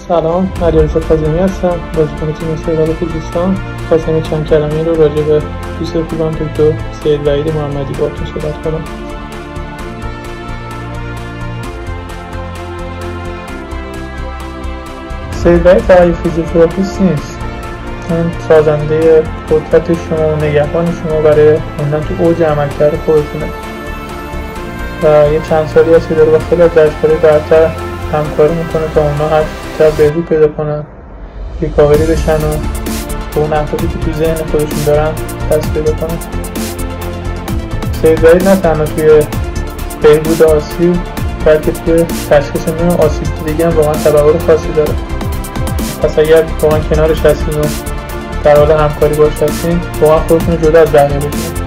سلام، علیرضا کاظمی هستم، بازیکن تیم استقلال خوزستان. خواستم چند کلمه رو راجع به دوست خوبم دکتر سید وحید محمدی باهاتون صحبت کنم. سید وحید فقط فیزیوتراپیست نیست، اون سازنده قدرت شما و نگهبان شما برای موندن تو اوج عملکرد خودتونه و یه چند سالی هست که داره با خیلی از ورزشکارای برتر همکاری میکنه تا اونا هر چقدر بهبود پیدا کنن، ریکاوری بشن و به اون اهدافی که تو ذهن خودشون دارن دست پیدا کنن. سید وحید نه تنها توی بهبود آسیب بلکه توی تشخیص نوع آسیب دیگه هم واقعا تبعات خاصی داره. پس اگر واقعا کنارش هستین و در حال همکاری باش هستین، واقعا خودتون رو جدا از بقیه بدونید،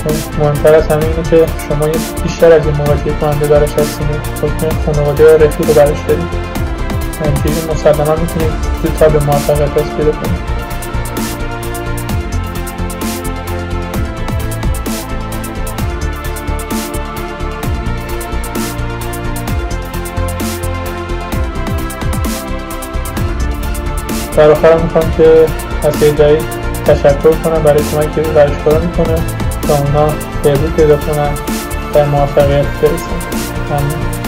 چون مهمتر از همه اینه که شما بیشتر از این مواجهه کننده براش هستین و خودتون خانواده و رفیق رو براش دارید. اینجوری مسلما میتونید زودتر به موفقیت دست پیدا کنید. در آخرم میخوام که از سید وحید تشکر کنم برای کمکی که به ورزشکارا میکنه تا اونا بهبود پیدا کنن و موفقیت برسن. ممنون.